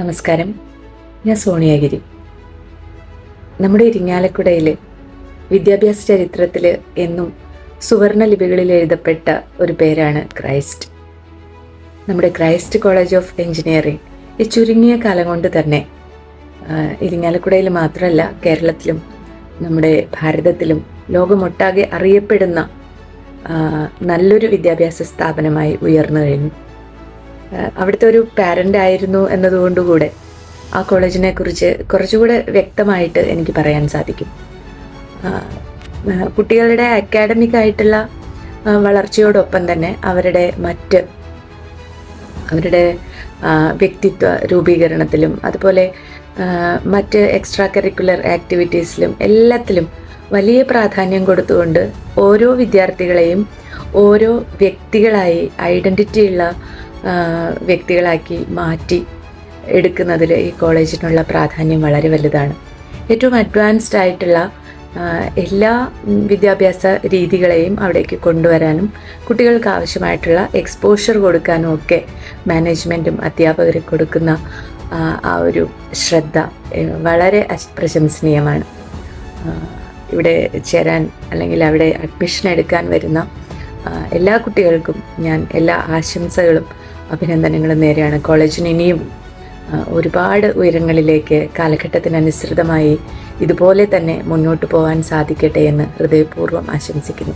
നമസ്കാരം, ഞാൻ സോണിയഗിരി. നമ്മുടെ ഇരിങ്ങാലക്കുടയിൽ വിദ്യാഭ്യാസ ചരിത്രത്തിൽ എന്നും സുവർണ ലിപികളിൽ എഴുതപ്പെട്ട ഒരു പേരാണ് ക്രൈസ്റ്റ്. നമ്മുടെ ക്രൈസ്റ്റ് കോളേജ് ഓഫ് എഞ്ചിനീയറിംഗ് ഈ ചുരുങ്ങിയ കാലം കൊണ്ട് തന്നെ ഇരിങ്ങാലക്കുടയിൽ മാത്രമല്ല, കേരളത്തിലും നമ്മുടെ ഭാരതത്തിലും ലോകമൊട്ടാകെ അറിയപ്പെടുന്ന നല്ലൊരു വിദ്യാഭ്യാസ സ്ഥാപനമായി ഉയർന്നു കഴിഞ്ഞു. അവിടുത്തെ ഒരു പാരൻ്റ് ആയിരുന്നു എന്നതുകൊണ്ടുകൂടെ ആ കോളേജിനെ കുറിച്ച് കുറച്ചുകൂടെ വ്യക്തമായിട്ട് എനിക്ക് പറയാൻ സാധിക്കും. കുട്ടികളുടെ അക്കാഡമിക് ആയിട്ടുള്ള വളർച്ചയോടൊപ്പം തന്നെ അവരുടെ വ്യക്തിത്വ രൂപീകരണത്തിലും അതുപോലെ മറ്റ് എക്സ്ട്രാ കരിക്കുലർ ആക്ടിവിറ്റീസിലും എല്ലാത്തിലും വലിയ പ്രാധാന്യം കൊടുത്തുകൊണ്ട് ഓരോ വിദ്യാർത്ഥികളെയും ഓരോ വ്യക്തികളായി ഐഡൻറ്റിറ്റിയുള്ള വ്യക്തികളാക്കി മാറ്റി എടുക്കുന്നതിൽ ഈ കോളേജിനുള്ള പ്രാധാന്യം വളരെ വലുതാണ്. ഏറ്റവും അഡ്വാൻസ്ഡ് ആയിട്ടുള്ള എല്ലാ വിദ്യാഭ്യാസ രീതികളെയും അവിടേക്ക് കൊണ്ടുവരാനും കുട്ടികൾക്ക് ആവശ്യമായിട്ടുള്ള എക്സ്പോഷർ കൊടുക്കാനും ഒക്കെ മാനേജ്മെൻറ്റും അധ്യാപകരും കൊടുക്കുന്ന ആ ഒരു ശ്രദ്ധ വളരെ പ്രശംസനീയമാണ്. ഇവിടെ ചേരാൻ അല്ലെങ്കിൽ അവിടെ അഡ്മിഷൻ എടുക്കാൻ വരുന്ന എല്ലാ കുട്ടികൾക്കും ഞാൻ എല്ലാ ആശംസകളും അഭിനന്ദനങ്ങളും നേരെയാണ്. കോളേജിന് ഇനിയും ഒരുപാട് ഉയരങ്ങളിലേക്ക് കാലഘട്ടത്തിനനുസൃതമായി ഇതുപോലെ തന്നെ മുന്നോട്ട് പോകാൻ സാധിക്കട്ടെ എന്ന് ഹൃദയപൂർവ്വം ആശംസിക്കുന്നു.